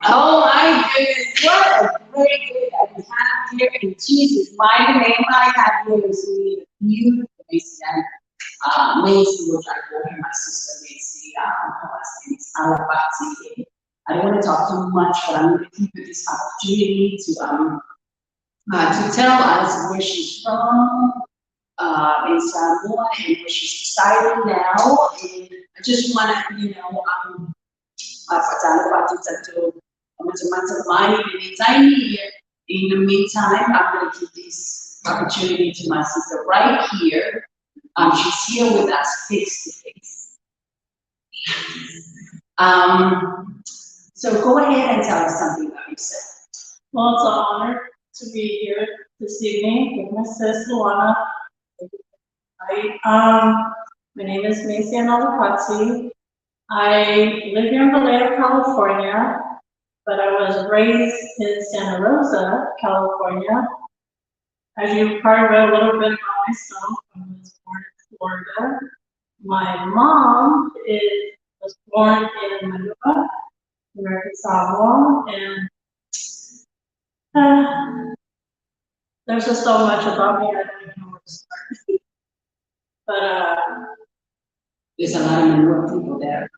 Oh my goodness, what a great day that we have here in Jesus' mighty name. I have here is me, the beautiful Mazieann, Mazie, which I call her my sister Mazie, her last name is Alapati. I don't want to talk too much, but I'm going to keep you this opportunity to tell us where she's from, in Samoa, and where she's residing now. And I just want to, in the meantime, I'm going to give this opportunity to my sister right here. She's here with us face to face. So go ahead and tell us something about yourself. Well, it's an honor to be here this evening with my sis Luana. My name is Mazie Ann Alapati. I live here in Dade, California, but I was raised in Santa Rosa, California. As you've probably read a little bit about myself, I was born in Florida. My mom was born in Manila, American Samoa, and there's just so much about me, I don't even know where to start. But there's a lot of Manila people that are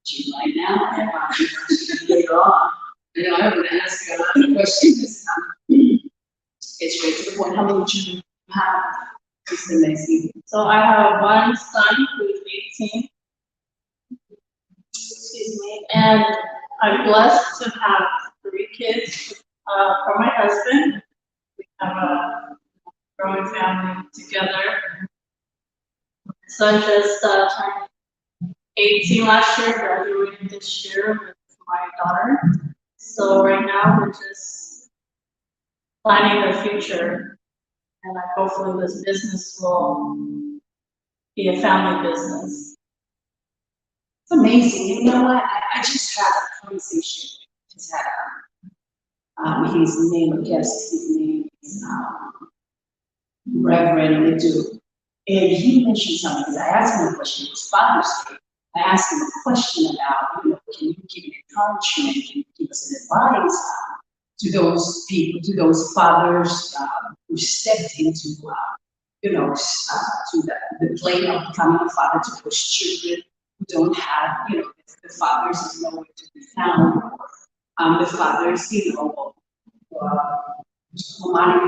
watching right now, and later on. I'm going to ask you a lot of questions. It's straight to the point. How many children do you have, Sister Mazie? So I have one son who is 18. Excuse me. And I'm blessed to have 3 kids from my husband. We have a growing family together. My son just turned 18 last year, graduated this year with my daughter. So right now we're just planning the future, and hopefully this business will be a family business. It's amazing. You know what? I just had a conversation. Just had his name, I guess his name is Reverend Ledoux. And he mentioned something, because I asked him a question, it was Father's Day. I asked him a question about, can you give an encouragement, can you give us an advice to those people, to those fathers who stepped into, to the plane of becoming a father to push children who don't have, the fathers is nowhere to be found, or the fathers,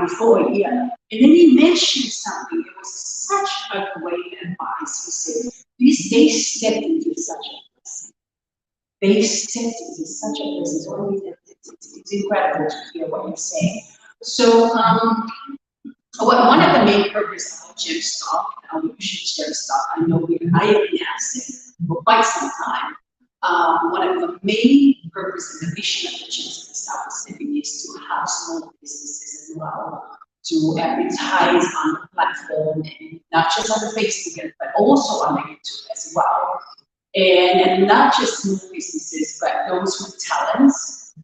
before, yeah. And then he mentioned something, it was such a great advice. He said, they stepped into such a blessing. They stepped into such a blessing. So it's incredible to hear what you're saying. So, one of the main purposes of Jim Stock, we should Jim Stock, I have been asking for quite some time. One of the main purposes and the vision of the Gems of the South Pacific is to have small businesses as well, to advertise on the platform, and not just on the Facebook, but also on the YouTube as well. And not just small businesses, but those with talents,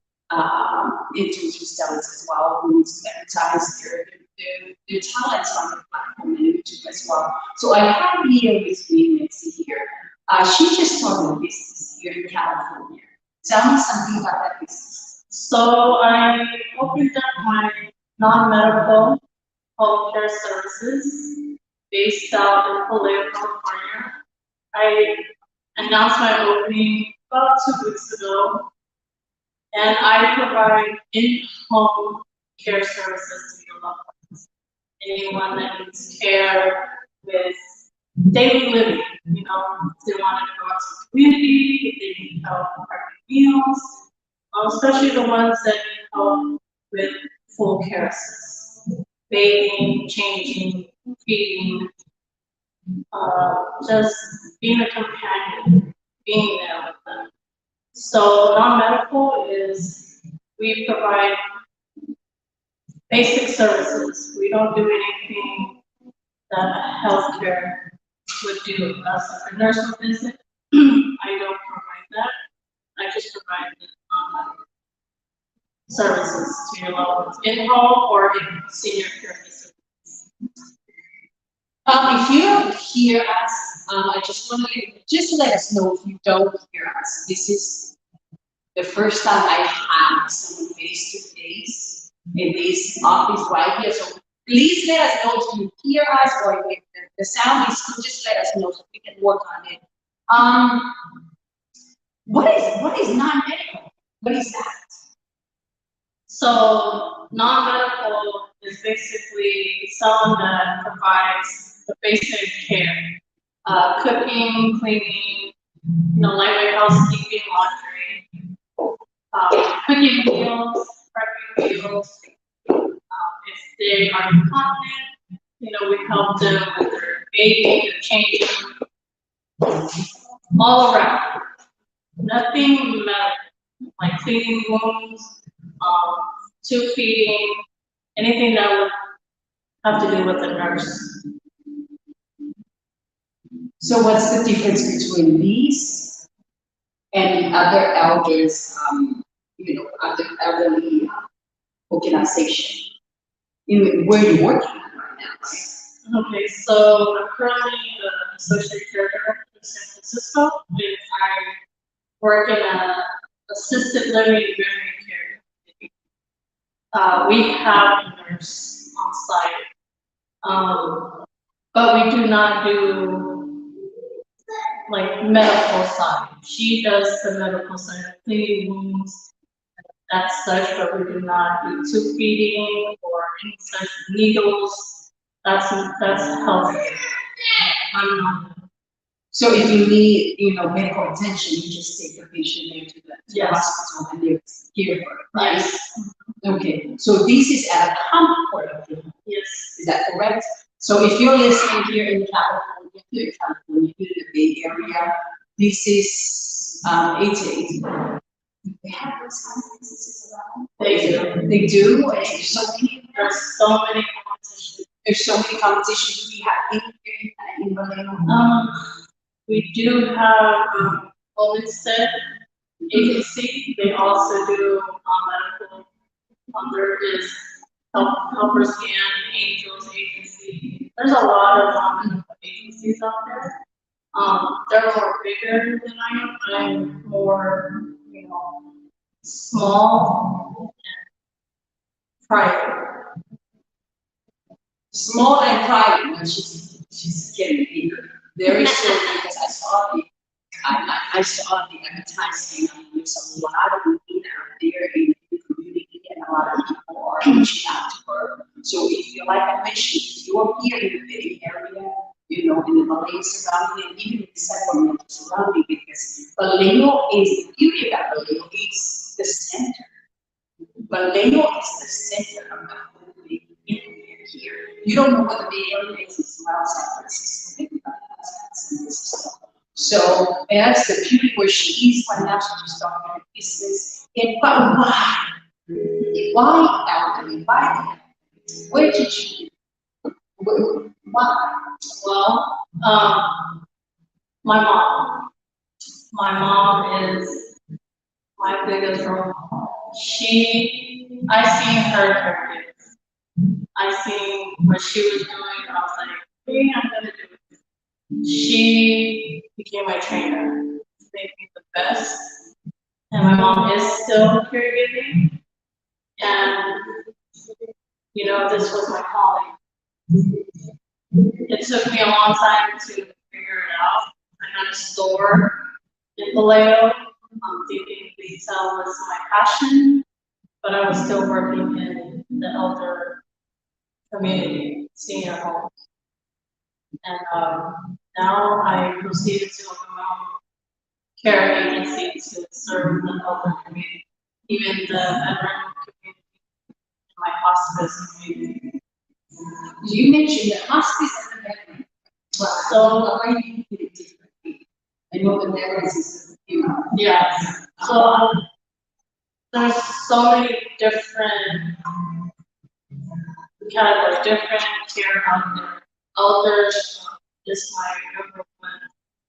individuals talents as well, who need to advertise their talents on the platform and YouTube as well. So I have here with me Mazie here. She just started a business here in California. Tell me something about that business. So I opened up my non-medical home care services based out in Dade, California. I announced my opening about 2 weeks ago, and I provide in-home care services to your loved ones. Anyone that needs care with daily living, if they want to go out to the community, if they need help prepping meals, especially the ones that need help with full care assists, bathing, changing, feeding, just being a companion, being there with them. So non-medical is, we provide basic services. We don't do anything that healthcare would do with us. Like a nurse will visit, I don't provide that. I just provide the services to your loved ones in home or in senior care facilities. If you hear us, I just want to let us know if you don't hear us. This is The first time I had someone face to face in this office right here, so please let us know if you hear us or if the sound is good, just let us know so we can work on it. What is non-medical? What is that? So non-medical is basically someone that provides the basic care, cooking, cleaning, lightweight housekeeping, laundry, cooking meals, prepping meals. If they are incontinent, we help them with their baby, their changing, all around. Nothing medical, like cleaning wounds, tube feeding, anything that would have to do with the nurse. So what's the difference between these and other elders, other elderly organization? Where are you working at right now? Okay, so I'm currently the associate caregiver in San Francisco, and I work in a assisted living memory care. We have a nurse on site, but we do not do like medical side. She does the medical side, cleaning wounds, that's such, but we do not do tube feeding or any such needles. That's health. I'm not. So if you need, medical attention, you just take the patient there to the hospital and they're here for it, right? Yes. Okay, so this is at a comfort of the home. Yes. Is that correct? So if you're listening here in California, here in the Bay Area, this is they have those kind of businesses around. They do. There's so many competitions. There's so many competitions. We have in Vallejo. We do have Homestead agency. They also do medical. There is Mazieann Angels agency. There's a lot of agencies out there. They're more bigger than I am. I'm more, small and private. Small and private, but she's getting bigger. Very soon, because I saw the advertising. There's a lot of women out there in the community, and a lot of people are reaching out to her. So if you like I mentioned, if you're here in the Bay Area, in the Vallejo surrounding, and even in the Sacramento surrounding, because Vallejo is the beauty about Vallejo. It's the center. Vallejo is the center of the whole Bay Area here. You don't know what the Bay Area is. It's around San Francisco. Everybody knows that San Francisco. So that's the beauty where she is right now. She just started her business. But why? Why elderly? Why? Where did you? Why? Well, my mom. My mom is my biggest role model. I seen her kids. I seen what she was doing, and I was like, hey, I'm gonna do it. She became my trainer, made me the best. And my mom is still caregiving. And, this was my calling. It took me a long time to figure it out. I had a store in Vallejo. I'm thinking retail was my passion, but I was still working in the elder community, senior homes. And now I proceeded to open my own care agency to serve the elder community, even the veteran community, and my hospice community. You mentioned the hospice and the veteran. So why do you did it differently? I know the veterans is, Yes. So there's so many different categories, different care out there. Elders is my number one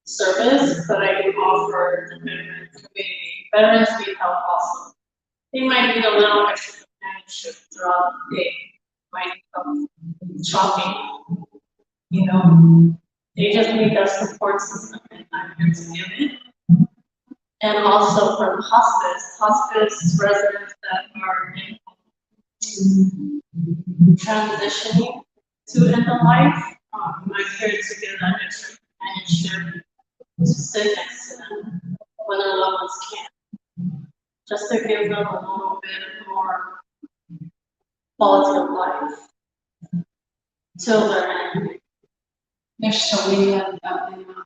service, but I do offer the veteran community. Veterans need help also. They might need a little extra companionship throughout the day. Might need help shopping. They just need that support system, and I'm here to give it. and also from hospice residents that are in transitioning to end of life. I'm here to give that extra companionship to sit next to them when their loved ones can't, just to give them a little bit more quality of life till their end. There's so many of them,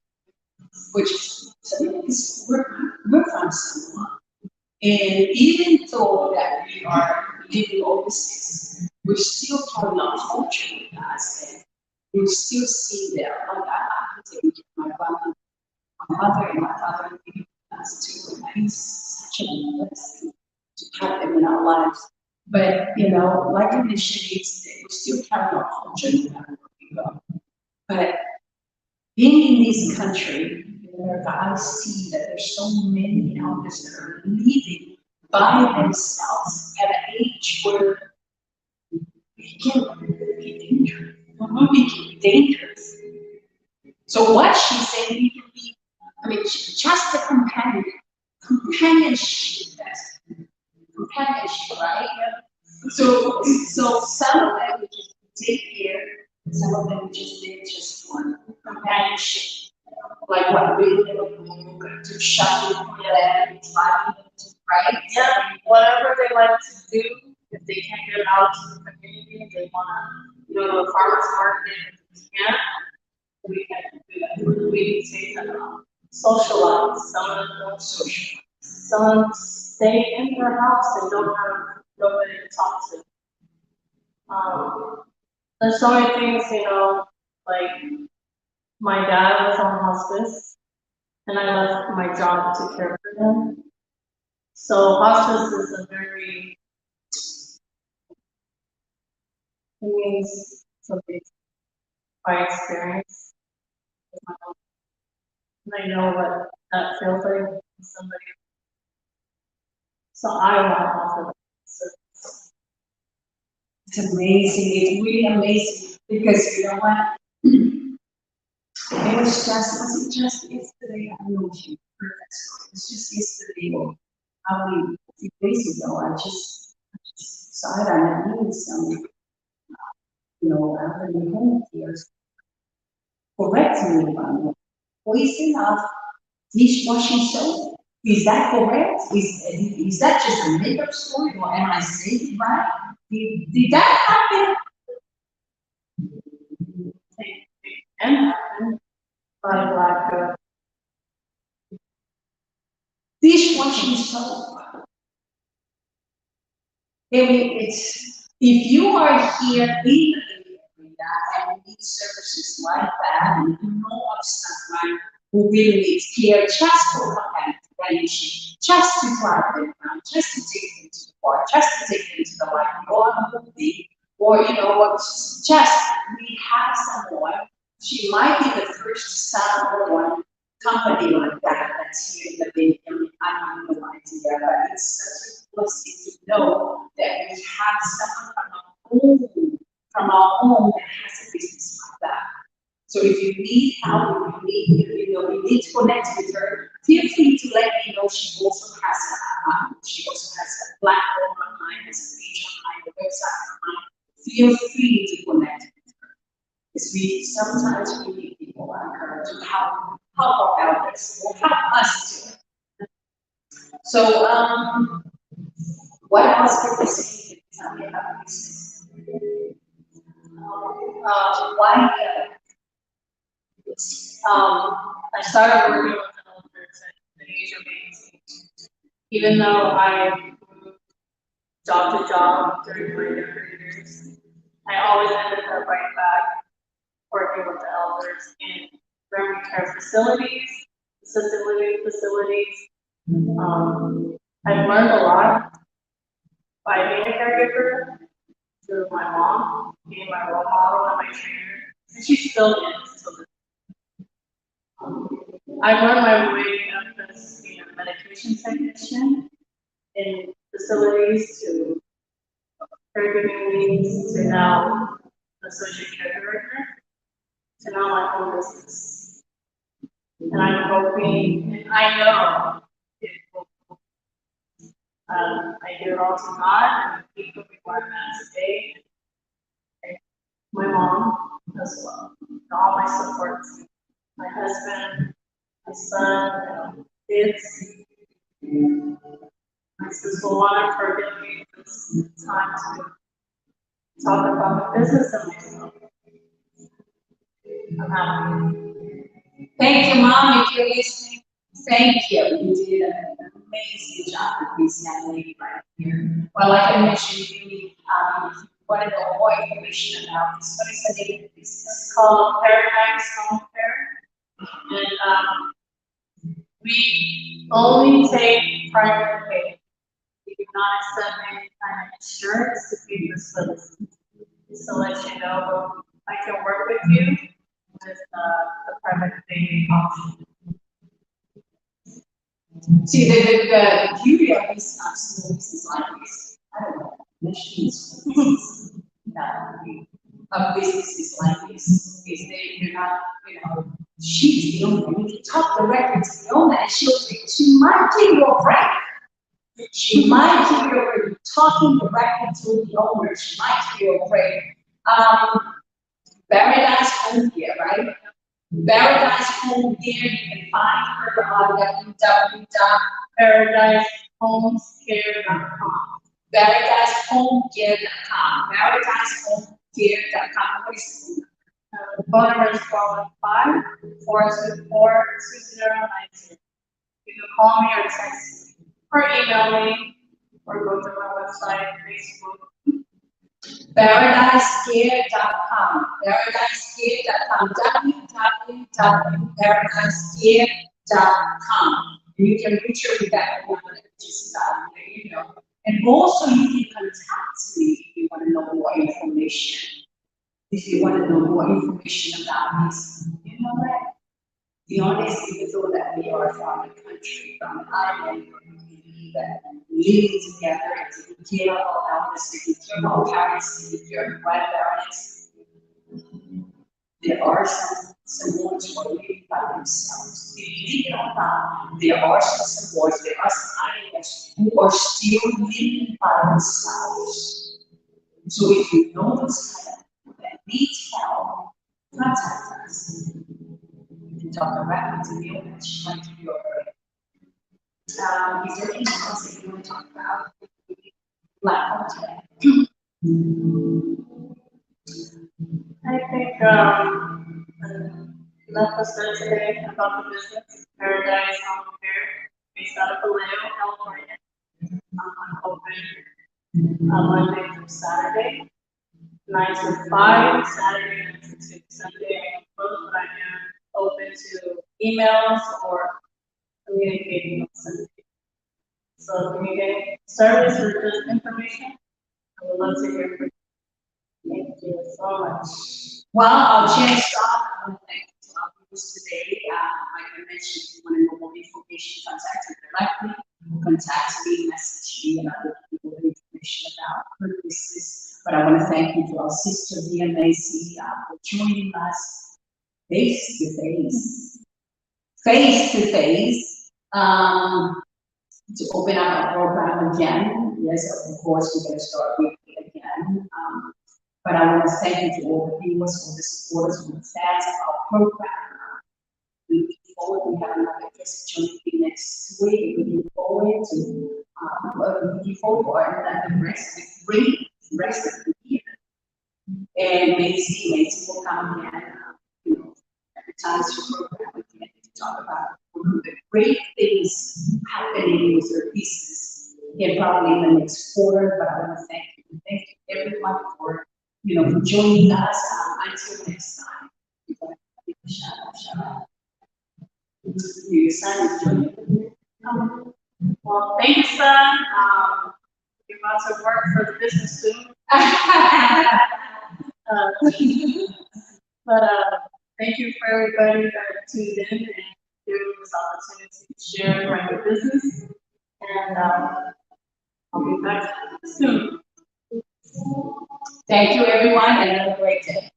which is, we're from Samoa. And even though that we are living overseas, we still carry our culture with us. And we still see that, like I take my father, and my father with us too. And it's such a blessing to have them in our lives. But, you know, like I mentioned, we still carry our culture no matter where we go. But being in this country, America, I see that there's so many elders that are living by themselves at an age where it can be dangerous. It can be dangerous. So what she's saying, we can be, I mean, just a companionship, that's companionship, right? So some of them we just take care, some of them we just did just for companionship. Like what we to shopping for them, right? Yeah, whatever they like to do, if they can't get out to the community, they wanna, go to the farmer's market, if they can't, we can do that. We can take them out, socialize, some of them don't socialize. Some stay in their house and don't have nobody to talk to. There's so many things, like my dad was on hospice and I left my job to care for him. So hospice is a very, it means something by experience. And I know what that feels like when somebody. So I want to offer that service. It's amazing, it's really amazing, because you know what? It was just yesterday, I don't know if you heard that story, it was just yesterday, or probably a few days ago, I just saw it on the news, elderly home cares, correct me if I'm wrong, poison of dishwashing soap. Is that correct? Is that just a makeup story, or am I saying it right? Did that happen? And by lack of Dishwashing soap. I mean, if you are here in the area and you need services like that, and you know of someone who really needs care, just for companionship, just to drive them around, just to take them to the park, just to take them to the library, or a movie, or just we have someone. She might be the first someone company like that that's here in the Bay Area. I have no idea, but it's such a blessing to know that we have someone from our home that has a business like that. So if you need help, if you need to connect with her, feel free to let me know. She also has a platform online, has a page online, a website online. Feel free to connect with her. Because sometimes we need people like her to help our elders, or help us too. So, what else could we say? Tell me about business. Why? I started working with elders at the age of 18. Even though I moved job to job during my younger years, I always ended up right back working with the elders in memory care facilities, assisted living facilities. I've learned a lot by being a caregiver through my mom, being my role model and my trainer, and she still is. I've learned my way up as being a medication technician in facilities to caregiving needs to now associate caregiver to now my own business. And I'm hoping, and I know if I give it all to God and keep moving where I'm at today. And my mom as well, and all my support, my husband, my son, kids. My sister wanted for giving me this time to talk about the business and myself. I'm happy. Thank you, Mom, if you're listening. Thank you. You did an amazing job with this young lady right here. Well, like I mentioned, you need, if you want to know more information about this, what is the name of this? It's called Paradise Home Care. And we only take private pay. We do not accept any kind of insurance to pay for services. Just to let you know, I can work with you with the private pay option. See, the beauty of these small businesses like this, I don't know, machines, of businesses like this, is that you're not, she's the owner. You can talk directly to the owner, and she might give you a break. She might give you a break. Talking directly to the owner, she might give you a break. Paradise Home Care, right? Paradise Home Care, you can find her on ParadiseHomesCare.com. ParadiseHomeCare.com. ParadiseHomeCare.com. What is the The phone number is 415-424-2090. You can call me or text me or email me or go to my website, Facebook. ParadiseCare.com. ParadiseCare.com. www.paradisecare.com. You can reach her with that number just And also you can contact me if you want to know more information. If you want to know more information about this, you know what? The honest is that we are from a country, from an island, that living together and taking care of our elders, taking care of our parents, taking care of grandparents. There are some boys who are living by themselves. Believe it or not, there are some boys, there are some islanders who are still living by themselves. So if you know those kind of people that need help, contact us. You can talk directly to the owner. She might give you a break. Is there anything else that you want to talk about? Platform today. I think enough was said today about the business. Paradise Home Care, based out of Vallejo, California. I'm open Monday through Saturday, 9 to 5, Saturday 9 to 2. Sunday I am closed, but I am open to emails or communicating on Sunday. So if you need any service or just information, I would love to hear from you. Thank you so much. Well, I'll change off. I want to thank you to our viewers today. Like I mentioned, if you want to know more information, contact me directly. Contact me, message me, and I will give you more information about her business. But I want to thank you to our sister, Mazie, for joining us face to face. Face to face. To open up our program again. Yes, of course, we're going to start with it again. But I want to thank you to all the viewers, all the supporters, all the fans of our program. We look forward, we have another guest joining next week. We look forward to, looking forward for another great rest of the year. And Mazie will come again, every time it's your program, we can talk about the great things happening with your business. And probably in the next quarter, but I want to thank you. Thank you everyone for for joining us. Until next time. Shout out. Your son is joining. Well, thanks, son. You're about to work for the business soon. But thank you for everybody that tuned in and giving this opportunity to share my business. And I'll be back soon. Thank you, everyone, and have a great day.